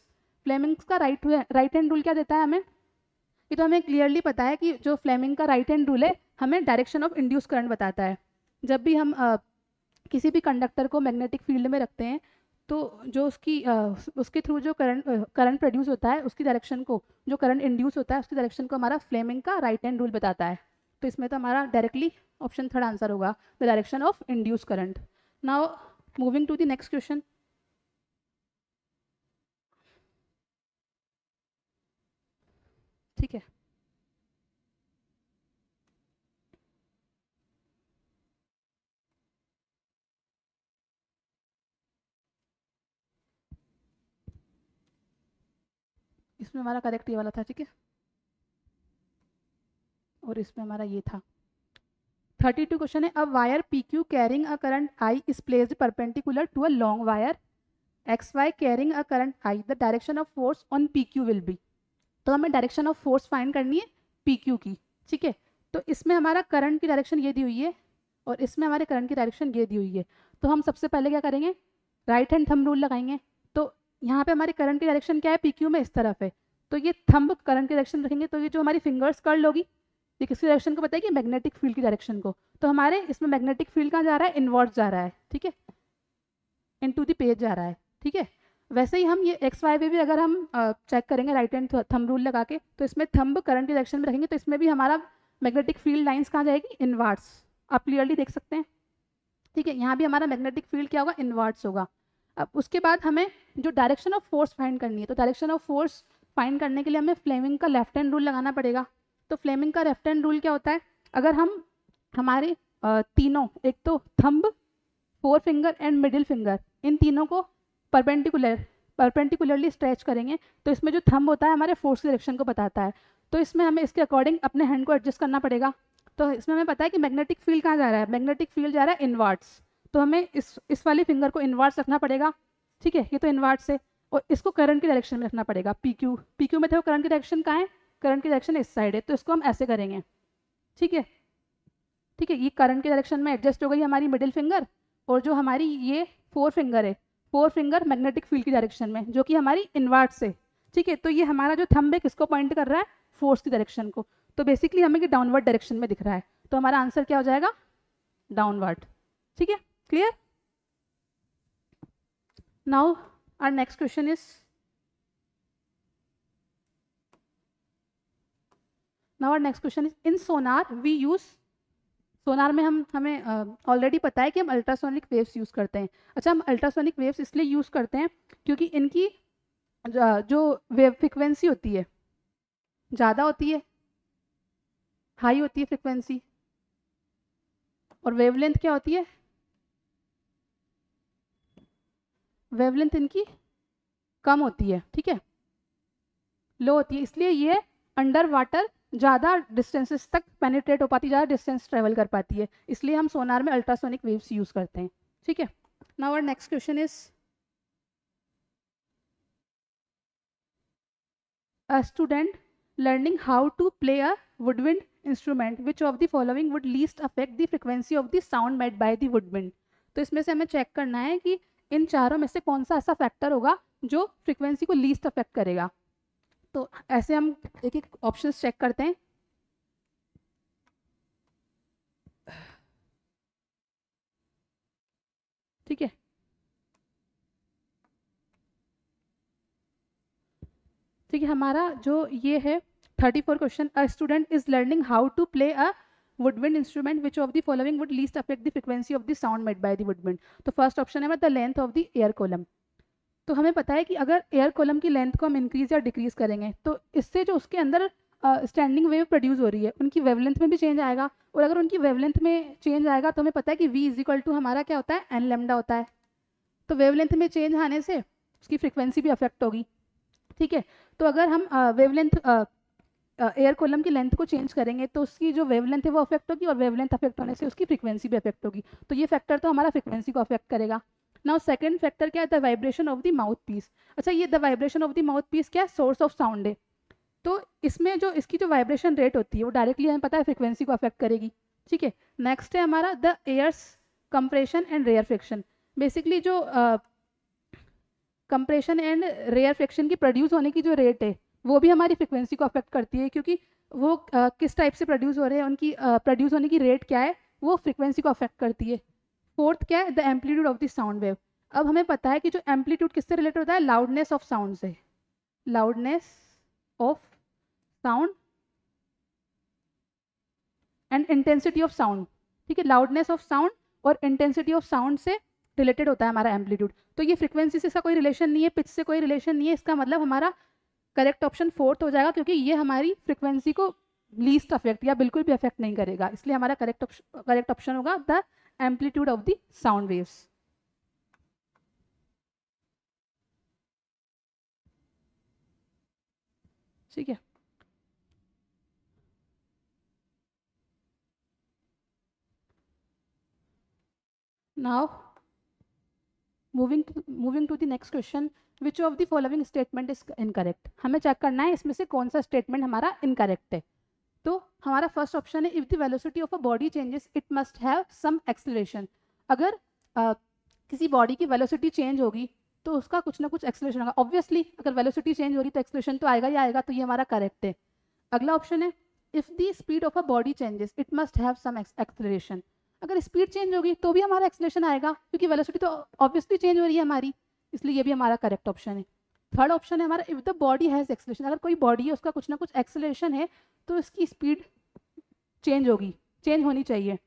Fleming's का राइट हैंड रूल क्या देता है हमें, ये तो हमें क्लियरली पता है कि जो फ्लेमिंग का राइट हैंड रूल है हमें डायरेक्शन ऑफ इंड्यूस करंट बताता है। जब भी हम किसी भी कंडक्टर को मैग्नेटिक फील्ड में रखते हैं, तो जो उसके थ्रू जो करंट प्रोड्यूस होता है, उसकी डायरेक्शन को, जो करंट इंड्यूस होता है उसकी डायरेक्शन को हमारा फ्लेमिंग का राइट हैंड रूल बताता है। तो इसमें तो हमारा डायरेक्टली ऑप्शन थर्ड आंसर होगा, the direction of induce current. Now moving to the next question. ठीक है, इसमें हमारा करेक्ट ये वाला था, ठीक है, और इसमें हमारा ये था। 32 क्वेश्चन है, a wire P Q carrying a current I is placed perpendicular to a long wire X Y carrying a current I, the direction of force on P Q will be. तो हमें direction of force find करनी है P Q की, ठीक है। तो इसमें हमारा करंट की डायरेक्शन ये दी हुई है, और इसमें हमारे करंट की डायरेक्शन ये दी हुई है। तो हम सबसे पहले क्या करेंगे, राइट हैंड थंब रूल लगाएंगे। तो यहाँ पे हमारे करंट की डायरेक्शन क्या है, पी क्यू में इस तरफ है, तो ये थंब करंट की डायरेक्शन रखेंगे, तो ये जो हमारी फिंगर्स कर्ल होगी, ये किसकी डायरेक्शन को बताएगी, मैग्नेटिक फील्ड की डायरेक्शन को। तो हमारे इसमें मैग्नेटिक फील्ड कहाँ जा रहा है, इनवर्स जा रहा है, ठीक है, इनटू द पेज जा रहा है, ठीक है। वैसे ही हम ये एक्स वाई पे भी अगर हम चेक करेंगे राइट हैंड थंब रूल लगा के, तो इसमें थंब करंट की डायरेक्शन में रखेंगे, तो इसमें भी हमारा मैग्नेटिक फील्ड लाइंस कहाँ जाएगी, इनवर्स। आप क्लियरली देख सकते हैं, ठीक है। यहाँ भी हमारा मैग्नेटिक फील्ड क्या होगा, इनवर्स होगा। अब उसके बाद हमें जो डायरेक्शन ऑफ फोर्स फाइंड करनी है, तो डायरेक्शन ऑफ फोर्स फाइंड करने के लिए हमें फ्लेमिंग का लेफ्ट हैंड रूल लगाना पड़ेगा। तो फ्लेमिंग का लेफ्ट हैंड रूल क्या होता है, अगर हम हमारे तीनों, एक तो thumb, four finger and middle finger, इन तीनों को परपेंडिकुलरली स्ट्रेच करेंगे, तो इसमें जो थंब होता है हमारे फोर्स की डायरेक्शन को बताता है। तो इसमें हमें इसके अकॉर्डिंग अपने हैंड को एडजस्ट करना पड़ेगा। तो इसमें हमें पता है कि मैग्नेटिक फील्ड कहाँ जा रहा है, मैग्नेटिक फील्ड जा रहा है इनवर्ट्स, तो हमें इस वाली फिंगर को इनवर्ट्स रखना पड़ेगा, ठीक है, ये तो इनवर्ट्स है। और इसको करंट की डायरेक्शन में रखना पड़ेगा, पी क्यू में थे, करंट की डायरेक्शन कहाँ है, करंट की डायरेक्शन इस साइड है, तो इसको हम ऐसे करेंगे, ठीक है। ठीक है, ये करंट के डायरेक्शन में एडजस्ट हो गई हमारी मिडिल फिंगर, और जो हमारी ये 4 फिंगर है, 4 फिंगर मैग्नेटिक फील्ड की डायरेक्शन में, जो कि हमारी इनवर्ट से। ठीक है, तो ये हमारा जो थंब है किसको पॉइंट कर रहा है, फोर्स की डायरेक्शन को। तो बेसिकली हमें ये डाउनवर्ड डायरेक्शन में दिख रहा है, तो हमारा आंसर क्या हो जाएगा, डाउनवर्ड। ठीक है, clear. Now our next question is, now our next question is, in sonar we use, sonar में हमें ऑलरेडी पता है कि हम अल्ट्रासोनिक वेव्स यूज़ करते हैं। अच्छा, हम अल्ट्रासोनिक वेव्स इसलिए यूज़ करते हैं क्योंकि इनकी जो वेव फ्रिक्वेंसी होती है ज़्यादा होती है, हाई होती है फ्रिक्वेंसी, और वेवलेंथ क्या होती है, वेवलेंथ इनकी कम होती है। ठीक है, लो होती है, इसलिए ये अंडर वाटर ज़्यादा डिस्टेंसेस तक पेनिट्रेट हो पाती है, ज़्यादा डिस्टेंस ट्रेवल कर पाती है, इसलिए हम सोनार में अल्ट्रासोनिक वेव्स यूज़ करते हैं। ठीक है, now our next question is, a student learning how to play a woodwind instrument, which of the following would least affect the frequency of the sound made by the woodwind। तो इसमें से हमें check करना है कि इन चारों में से कौन सा ऐसा फैक्टर होगा जो फ्रिक्वेंसी को लीस्ट अफेक्ट करेगा। तो ऐसे हम एक एक ऑप्शंस चेक करते हैं। ठीक है, ठीक है, हमारा जो ये है 34 question, a student is learning how to play a woodwind instrument, which of the following would least affect the frequency of the sound made by the woodwind। तो फर्स्ट ऑप्शन है the length of the air column. तो हमें पता है कि अगर air column की length को हम इंक्रीज या डिक्रीज करेंगे तो इससे जो उसके अंदर स्टैंडिंग वेव प्रोड्यूस हो रही है उनकी वेवलेंथ में भी चेंज आएगा, और अगर उनकी वेवलेंथ में चेंज आएगा तो हमें पता है कि v इज इक्वल टू हमारा क्या होता है, एन लेमडा होता है। तो वेवलेंथ में चेंज आने से उसकी फ्रिक्वेंसी भी अफेक्ट होगी। ठीक है, तो अगर हम वेवलेंथ एयर कॉलम की लेंथ को चेंज करेंगे तो उसकी जो वेवलेंथ है वो अफेक्ट होगी, और वेवलेंथ अफेक्ट होने से उसकी फ्रिक्वेंसी भी अफेक्ट होगी। तो ये फैक्टर तो हमारा फ्रिक्वेंसी को अफेक्ट करेगा। नाउ सेकंड फैक्टर क्या है, the vibration of the mouth piece. अच्छा, ये the vibration of the mouth piece क्या है, सोर्स ऑफ साउंड है। तो इसमें जो इसकी जो वाइब्रेशन रेट होती है वो डायरेक्टली हमें पता है फ्रिक्वेंसी को अफेक्ट करेगी। ठीक है, नेक्स्ट है हमारा the air's compression and rarefaction. Basically जो कंप्रेशन एंड रेयर फ्रिक्शन की प्रोड्यूस होने की जो रेट है वो भी हमारी फ्रिक्वेंसी को अफेक्ट करती है, क्योंकि वो किस टाइप से प्रोड्यूस हो रहे हैं, उनकी प्रोड्यूस होने की रेट क्या है, वो फ्रिक्वेंसी को अफेक्ट करती है। फोर्थ क्या है, the amplitude of the sound wave. अब हमें पता है कि जो एम्पलीट्यूड किससे रिलेटेड होता है, लाउडनेस ऑफ साउंड से, loudness of sound and intensity of sound. ठीक है, लाउडनेस ऑफ साउंड और इंटेंसिटी ऑफ साउंड से रिलेटेड होता है हमारा एम्पलीट्यूड। तो ये फ्रिक्वेंसी से इसका कोई रिलेशन नहीं है, पिच से कोई रिलेशन नहीं है, इसका मतलब हमारा करेक्ट ऑप्शन फोर्थ हो जाएगा, क्योंकि ये हमारी फ्रिक्वेंसी को लीस्ट अफेक्ट या बिल्कुल भी अफेक्ट नहीं करेगा, इसलिए हमारा करेक्ट ऑप्शन होगा the amplitude of the sound waves. ठीक है, now moving to the next question, which of the following statement is incorrect. हमें चेक करना है इसमें से कौन सा स्टेटमेंट हमारा इनकरेक्ट है। तो हमारा फर्स्ट ऑप्शन है, if the velocity of a body changes it must have some acceleration. अगर किसी बॉडी की वेलोसिटी चेंज होगी तो उसका कुछ ना कुछ एक्सेलरेशन होगा। ऑब्वियसली अगर वेलोसिटी चेंज हो रही तो एक्सेलरेशन तो आएगा ही आएगा, तो ये हमारा करेक्ट है। अगला ऑप्शन है, if the speed of a body changes it must have some acceleration. अगर स्पीड चेंज होगी तो भी हमारा एक्सेलरेशन आएगा, क्योंकि वेलोसिटी तो ऑब्वियसली चेंज हो रही है हमारी, इसलिए ये भी हमारा करेक्ट ऑप्शन है। थर्ड ऑप्शन है हमारा, if the body has acceleration. अगर कोई बॉडी है उसका कुछ ना कुछ एक्सेलरेशन है तो इसकी स्पीड चेंज होगी, चेंज होनी चाहिए।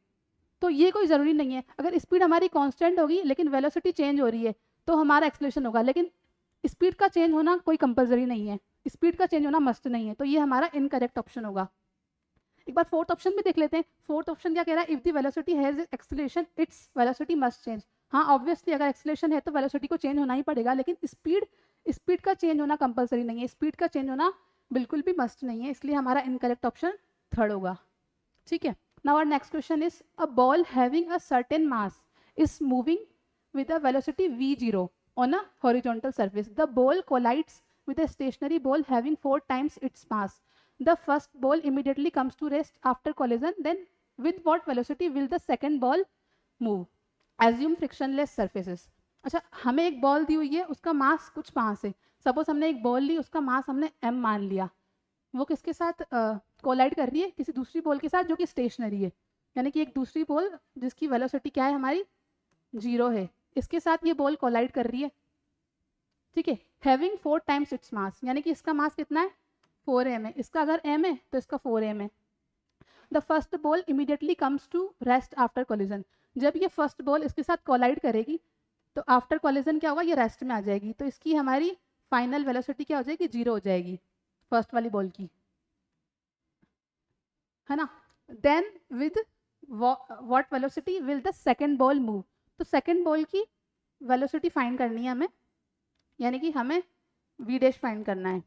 तो ये कोई ज़रूरी नहीं है, अगर स्पीड हमारी कांस्टेंट होगी लेकिन वेलोसिटी चेंज हो रही है तो हमारा एक्सेलरेशन होगा, लेकिन स्पीड का चेंज होना कोई कंपलसरी नहीं है, स्पीड का चेंज होना मस्ट नहीं है, तो ये हमारा इनकरेक्ट ऑप्शन होगा। एक बार फोर्थ ऑप्शन भी देख लेते हैं। फोर्थ ऑप्शन क्या कह रहा है, if the velocity has acceleration its velocity must change. हाँ, ऑब्वियसली अगर एक्सेलरेशन है तो वेलोसिटी को चेंज होना ही पड़ेगा, लेकिन स्पीड का चेंज होना कंपलसरी नहीं है, स्पीड का चेंज होना बिल्कुल भी मस्ट नहीं है, इसलिए हमारा इनकरेक्ट ऑप्शन थर्ड होगा। ठीक है, now our next question is, a ball having a certain mass is moving with a velocity v0 on a horizontal surface. The ball collides with a stationary ball having 4 times its mass. The first ball immediately comes to rest after collision, then with what velocity will the second ball move, assume frictionless surfaces. अच्छा, हमें एक ball दी हुई है, उसका मास कुछ मास है, suppose हमने एक बॉल ली, उसका मास हमने m मान लिया, वो किसके साथ कोलाइड कर रही है, किसी दूसरी बॉल के साथ जो कि स्टेशनरी है, यानी कि एक दूसरी बॉल जिसकी वेलोसिटी क्या है हमारी 0 है, इसके साथ ये बॉल कोलाइड कर रही है, ठीक है, हैविंग 4 टाइम्स इट्स मास, यानी कि इसका मास कितना है 4m है, इसका अगर m है तो इसका 4m है। The first ball immediately comes to rest after collision, जब ये फर्स्ट बॉल इसके साथ कोलाइड करेगी तो आफ्टर कोलिजन क्या होगा, ये रेस्ट में आ जाएगी, तो इसकी हमारी फाइनल वेलोसिटी क्या हो जाएगी 0 हो जाएगी फर्स्ट वाली बॉल की, है ना। Then with what velocity will the second ball move, तो सेकंड बॉल की वेलोसिटी फाइंड करनी है हमें, यानी कि हमें v डैश फाइंड करना है,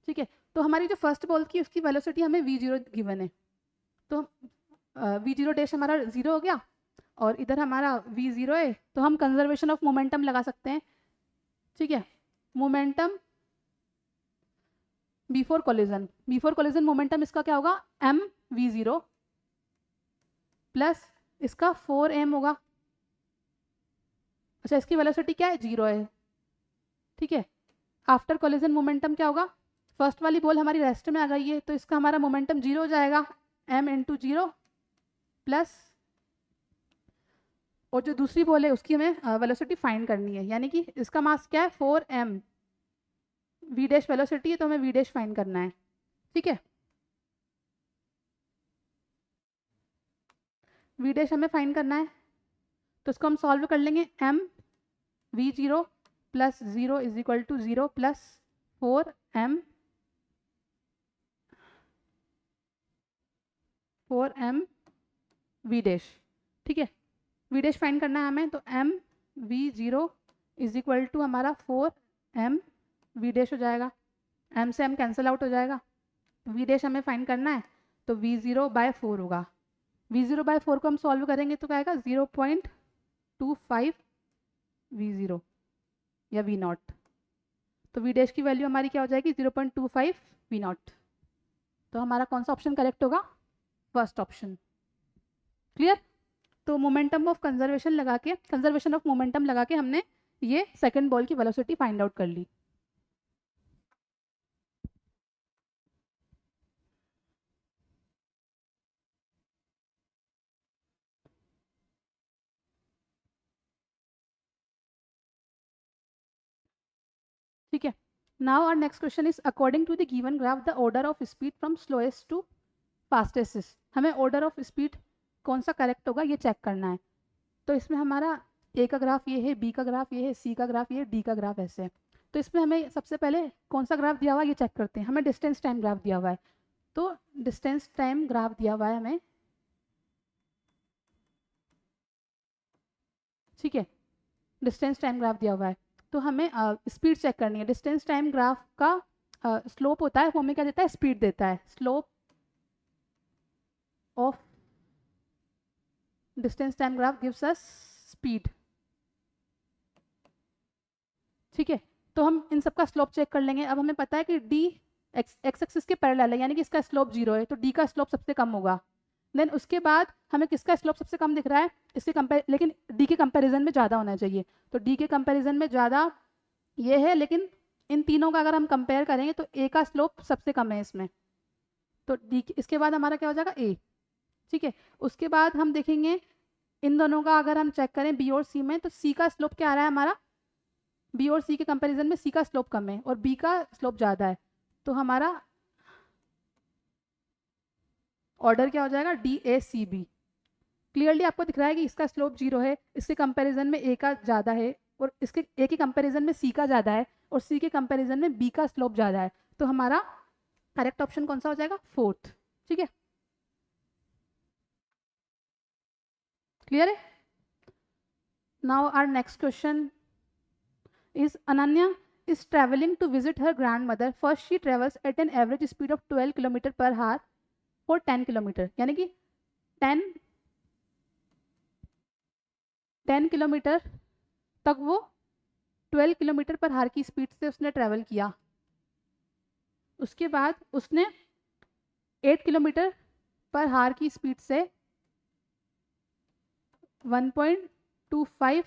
ठीक है। तो हमारी जो फर्स्ट बॉल की उसकी वेलोसिटी हमें v0 गिवन है, तो v0 डैश हमारा 0 हो गया और इधर हमारा v0 है, तो हम कंजर्वेशन ऑफ मोमेंटम लगा सकते हैं, ठीक है। मोमेंटम बिफोर कोलिजन मोमेंटम इसका क्या होगा m v0 प्लस इसका 4m होगा, अच्छा इसकी वेलोसिटी क्या है 0 है, ठीक है। आफ्टर कोलिजन मोमेंटम क्या होगा, फर्स्ट वाली बॉल हमारी रेस्ट में आ गई है, तो इसका हमारा मोमेंटम 0 हो जाएगा m इंटू 0 प्लस, और जो दूसरी बॉल है उसकी हमें वेलोसिटी फाइंड करनी है, यानी कि इसका मास क्या है 4m, v डैश वेलोसिटी है तो हमें v डैश फाइंड करना है, ठीक है। v डैश हमें फाइंड करना है, तो इसको हम सॉल्व कर लेंगे, m v0 plus 0 is equal to 0 plus 4m v dash, ठीक है। v डैश फाइंड करना है हमें, तो m v0 is equal to हमारा 4m v डैश हो जाएगा, m से m कैंसिल आउट हो जाएगा, v डैश हमें फाइंड करना है, तो v0 बाय 4 होगा, v0 बाय 4 को हम सॉल्व करेंगे तो क्या आएगा 0.25 v0 या v नॉट, तो v डैश की वैल्यू हमारी क्या हो जाएगी 0.25 v नॉट, तो हमारा कौन सा ऑप्शन करेक्ट होगा, फर्स्ट ऑप्शन, क्लियर। तो momentum of conservation of momentum लगा के हमने ये सेकंड बॉल की वेलोसिटी फाइंड आउट कर ली। ठीक है, now our next question is according to the given graph the order of speed from slowest to fastest, हमें ऑर्डर ऑफ स्पीड कौन सा करेक्ट होगा ये चेक करना है। तो इसमें हमारा ए का ग्राफ ये है, बी का ग्राफ ये है, सी का ग्राफ ये है, डी का ग्राफ ऐसे है। तो इसमें हमें सबसे पहले कौन सा ग्राफ दिया हुआ है ये चेक करते हैं, हमें डिस्टेंस टाइम ग्राफ दिया हुआ है, तो डिस्टेंस टाइम ग्राफ दिया हुआ है हमें, ठीक है, डिस्टेंस टाइम ग्राफ दिया हुआ है, तो हमें स्पीड चेक करनी है। डिस्टेंस टाइम ग्राफ का स्लोप होता है, वो हमें क्या देता है स्पीड देता है, slope of distance time graph gives us speed, ठीक है। तो हम इन सबका स्लोप चेक कर लेंगे। अब हमें पता है कि डी एक्स एक्सिस के पैरेलल है, यानी कि इसका स्लोप 0 है, तो डी का स्लोप सबसे कम होगा। देन उसके बाद हमें किसका स्लोप सबसे कम दिख रहा है, इसके लेकिन डी के कंपैरिजन में ज़्यादा होना चाहिए, तो डी के कंपैरिजन में ज़्यादा ये है, लेकिन इन तीनों का अगर हम कंपेयर करेंगे तो ए का स्लोप सबसे कम है इसमें, तो डी इसके बाद हमारा क्या हो जाएगा ए, ठीक है। उसके बाद हम देखेंगे इन दोनों का अगर हम चेक करें बी और सी में, तो सी का स्लोप क्या आ रहा है हमारा, बी और सी के कंपैरिजन में सी का स्लोप कम है और बी का स्लोप ज़्यादा है, तो हमारा ऑर्डर क्या हो जाएगा D A C B. Clearly आपको दिख रहा है कि इसका स्लोप 0 है, इसके कंपैरिजन में ए का ज़्यादा है, और इसके ए के कंपैरिजन में सी का ज़्यादा है, और सी के कंपैरिजन में बी का स्लोप ज़्यादा है, तो हमारा करेक्ट ऑप्शन कौन सा हो जाएगा फोर्थ, ठीक है। क्लियर है। Now our next question is Ananya is traveling to visit her grandmother. First she travels at an average speed of 12 km per hour for 10 km, यानी कि 10 किलोमीटर तक वो 12 किलोमीटर पर हार की स्पीड से उसने ट्रैवल किया। उसके बाद उसने 8 किलोमीटर पर हार की स्पीड से 1.25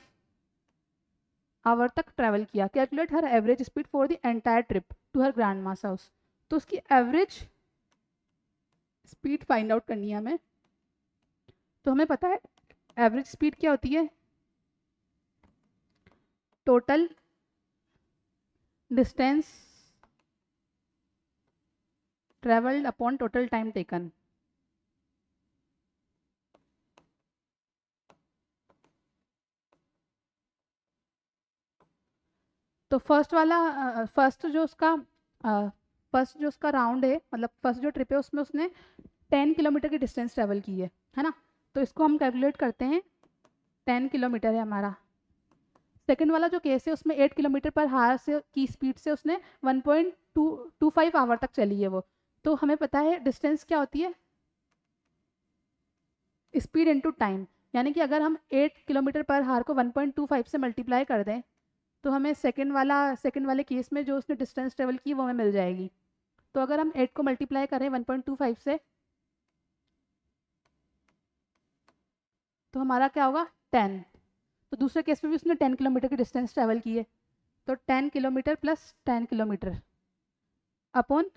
आवर तक ट्रैवल किया। Calculate her average speed for the entire trip to her grandma's house. तो उसकी एवरेज स्पीड फाइंड आउट करनी है हमें। तो हमें पता है एवरेज स्पीड क्या होती है, total distance travelled upon total time taken. तो फर्स्ट जो उसका राउंड है, मतलब फर्स्ट जो ट्रिप है उसमें उसने 10 किलोमीटर की डिस्टेंस ट्रेवल की है ना। तो इसको हम कैलकुलेट करते हैं, 10 किलोमीटर है हमारा। सेकंड वाला जो केस है उसमें 8 किलोमीटर पर हार से की स्पीड से उसने 1.25 आवर तक चली है वो। तो हमें पता है डिस्टेंस क्या होती है, स्पीड इनटू टाइम। यानी कि अगर हम 8 किलोमीटर पर हार को 1.25 से मल्टीप्लाई कर दें तो हमें सेकंड वाले केस में जो उसने डिस्टेंस ट्रेवल की वो हमें मिल जाएगी। तो अगर हम 8 को मल्टीप्लाई करें 1.25 से तो हमारा क्या होगा 10। तो दूसरे केस में भी उसने 10 किलोमीटर की डिस्टेंस ट्रैवल की है। तो 10 kilometre plus 10 kilometre upon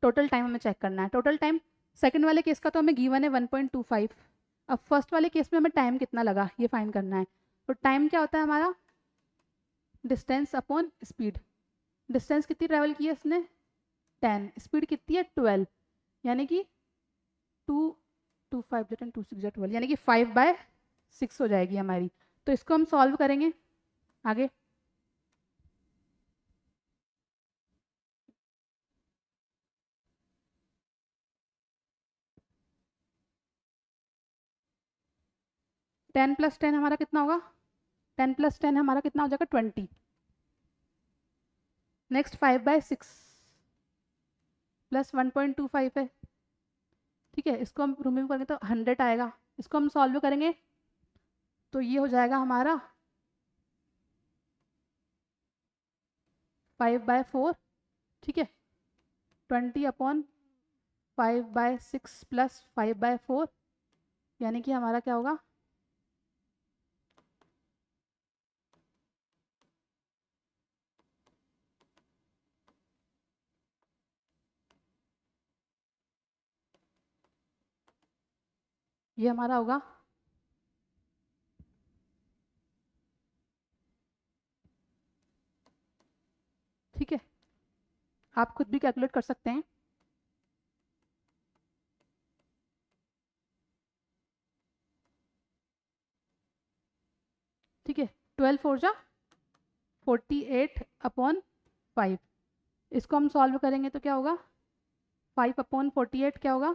total time हमें चेक करना है। टोटल टाइम सेकंड वाले केस का तो हमें गिवन है 1.25। अब फर्स्ट वाले केस में हमें टाइम कितना लगा ये फाइंड करना है। तो टाइम क्या होता है हमारा, डिस्टेंस अपॉन स्पीड। डिस्टेंस कितनी ट्रैवल की है उसने 10, स्पीड कितनी है 12, यानी कि 2 5 2 6 12, यानी कि 5/6 हो जाएगी हमारी। तो इसको हम सॉल्व करेंगे आगे। टेन प्लस टेन हमारा कितना होगा, 10 प्लस 10 हमारा कितना हो जाएगा 20। नेक्स्ट 5/6 प्लस 1.25 है, ठीक है। इसको हम रिमूव करेंगे तो 100 आएगा। इसको हम सॉल्व करेंगे तो ये हो जाएगा हमारा 5/4, ठीक है। 20/5/6 प्लस 5/4, यानी कि हमारा क्या होगा, ये हमारा होगा ठीक है। आप खुद भी कैलकुलेट कर सकते हैं। ठीक है, 12 4 जा 48/5। इसको हम सॉल्व करेंगे तो क्या होगा, 5/48 क्या होगा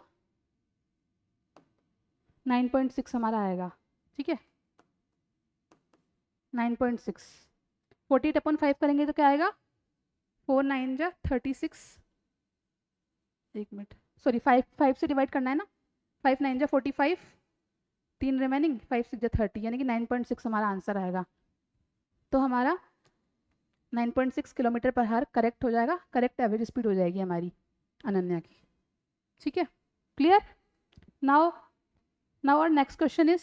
9.6 हमारा आएगा, ठीक है। 9.6 48/5 करेंगे तो क्या आएगा 4 9 जा 36, एक मिनट सॉरी 5 से डिवाइड करना है ना, 5 9 जा 45, 3 रिमेनिंग 5 6 जा 30, यानी कि 9.6 हमारा आंसर आएगा। तो हमारा 9.6 किलोमीटर पर हार करेक्ट हो जाएगा, करेक्ट एवरेज स्पीड हो जाएगी हमारी अनन्या की, ठीक है। Clear. Now our next question is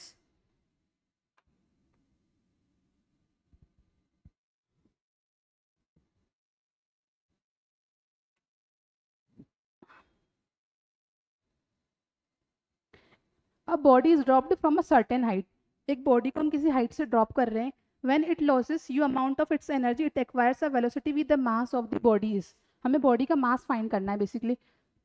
a body is dropped from a certain height. एक बॉडी को हम किसी हाइट से ड्रॉप कर रहे हैं। When it loses u amount of its energy it acquires a velocity with the mass of the body is. हमें body का मास फाइंड करना है बेसिकली।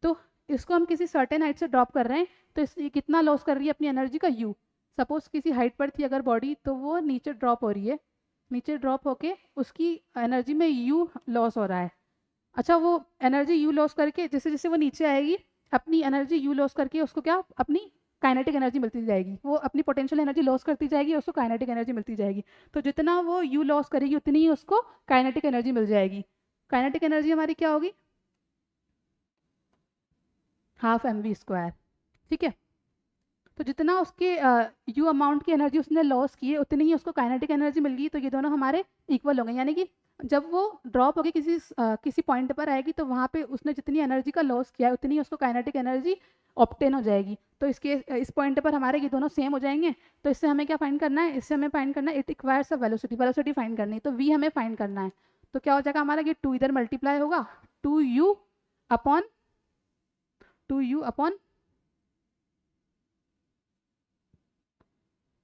तो इसको हम किसी सर्टेन हाइट से ड्रॉप कर रहे हैं तो ये कितना लॉस कर रही है अपनी एनर्जी का यू। सपोज किसी हाइट पर थी अगर बॉडी तो वो नीचे ड्रॉप हो रही है, नीचे ड्रॉप होके उसकी एनर्जी में यू लॉस हो रहा है। अच्छा, वो एनर्जी यू लॉस करके जैसे जैसे वो नीचे आएगी अपनी एनर्जी यू लॉस करके उसको क्या अपनी काइनेटिक एनर्जी मिलती जाएगी, वो अपनी पोटेंशियल एनर्जी लॉस करती जाएगी, उसको काइनेटिक एनर्जी मिलती जाएगी। तो जितना वो यू लॉस करेगी उतनी ही उसको काइनेटिक एनर्जी मिल जाएगी। काइनेटिक एनर्जी हमारी क्या होगी, हाफ mv², ठीक है। तो जितना उसके यू अमाउंट की एनर्जी उसने लॉस की है उतनी ही उसको काइनेटिक एनर्जी मिल गई, तो ये दोनों हमारे इक्वल हो गए। यानी कि जब वो ड्रॉप होगी किसी पॉइंट पर आएगी तो वहाँ पे उसने जितनी एनर्जी का लॉस किया है उतनी उसको काइनेटिक एनर्जी ऑब्टेन हो जाएगी। तो इस पॉइंट पर हमारे ये दोनों सेम हो जाएंगे। तो इससे हमें क्या फाइंड करना है, इससे हमें फाइंड करना है it requires a velocity, velocity find करनी है। तो वी हमें फाइंड करना है। तो क्या हो जाएगा हमारा, ये 2 इधर मल्टीप्लाई होगा 2u upon 2u upon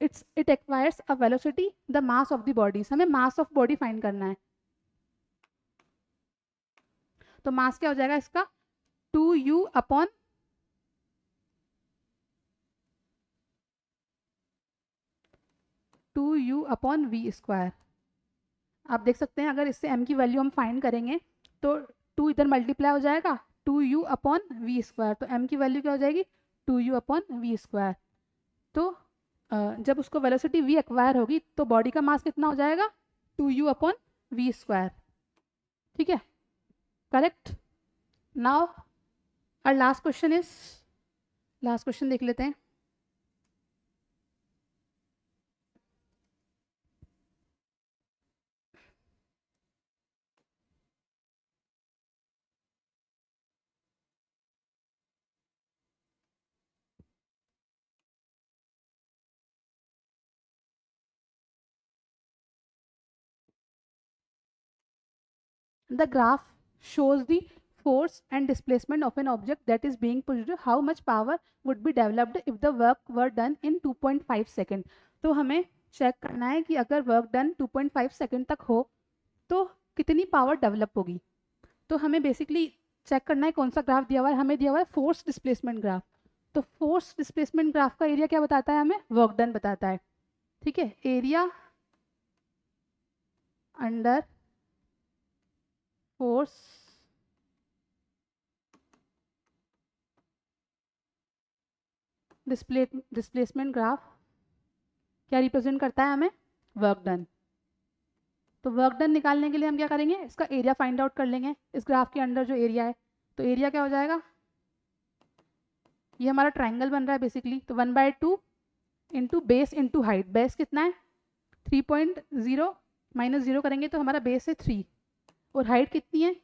it acquires a velocity the mass of the bodies. हमें मास ऑफ बॉडी फाइंड करना है। तो मास क्या हो जाएगा इसका, 2u upon 2u upon we square. आप देख सकते हैं अगर इससे m की वैल्यू हम फाइंड करेंगे तो 2 इधर मल्टीप्लाई हो जाएगा 2u अपॉन वी स्क्वायर। तो m की वैल्यू क्या हो जाएगी, 2u अपॉन वी स्क्वायर। तो जब उसको वेलोसिटी v एक्वायर होगी तो बॉडी का मास कितना हो जाएगा, 2u अपॉन वी स्क्वायर। ठीक है, करेक्ट। नाउ और लास्ट क्वेश्चन देख लेते हैं। The graph shows the force and displacement of an object that is being pushed. How much power would be developed if the work were done in 2.5 second. तो हमें check करना है कि अगर वर्क डन 2.5 सेकेंड तक हो तो कितनी पावर डेवलप होगी। तो हमें बेसिकली चेक करना है कौन सा ग्राफ दिया हुआ है, हमें दिया हुआ है फोर्स डिस्प्लेसमेंट ग्राफ। तो फोर्स डिस्प्लेसमेंट ग्राफ का एरिया क्या बताता है, हमें वर्क डन बताता है। ठीक है, area under force displacement graph क्या रिप्रेजेंट करता है, हमें वर्क डन। तो वर्क डन निकालने के लिए हम क्या करेंगे, इसका एरिया फाइंड आउट कर लेंगे इस ग्राफ के अंदर जो एरिया है। तो एरिया क्या हो जाएगा, ये हमारा ट्राइंगल बन रहा है बेसिकली। तो 1/2 into base into height. Base कितना है 3.0, -0 करेंगे तो हमारा बेस है 3 और हाइट कितनी है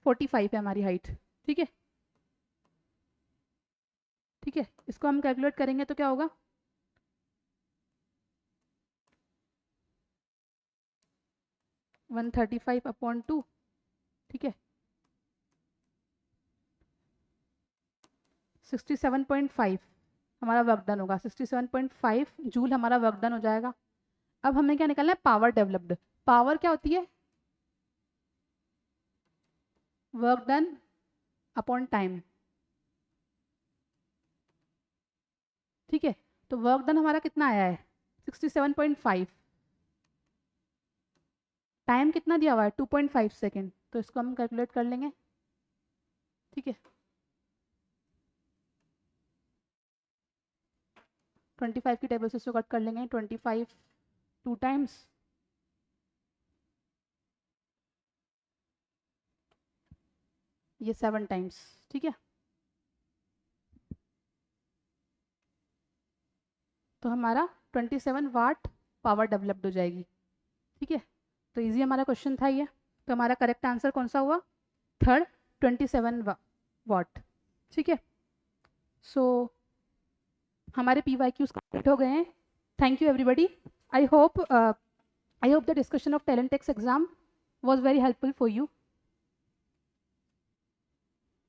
45 है हमारी हाइट। ठीक है, ठीक है, इसको हम कैलकुलेट करेंगे तो क्या होगा, 135/2। ठीक है, 67.5 हमारा वर्क डन होगा। 67.5 जूल हमारा वर्क डन हो जाएगा। अब हमें क्या निकालना है, पावर डेवलप्ड। पावर क्या होती है, वर्क डन अपॉन टाइम। ठीक है, तो वर्क डन हमारा कितना आया है 67.5, टाइम कितना दिया हुआ है 2.5 सेकेंड। तो इसको हम कैलकुलेट कर लेंगे। ठीक है, 25 की टेबल से इसको कट कर लेंगे। 25 2 टाइम्स, ये 7 टाइम्स। ठीक है, तो हमारा 27 वाट पावर डेवलप्ड हो जाएगी। ठीक है, तो इजी हमारा क्वेश्चन था ये। तो हमारा करेक्ट आंसर कौन सा हुआ, थर्ड, 27 वाट। ठीक है, सो हमारे PYQs कंप्लीट हो गए हैं। Thank you everybody. I hope the discussion of talent tex exam was very helpful for you.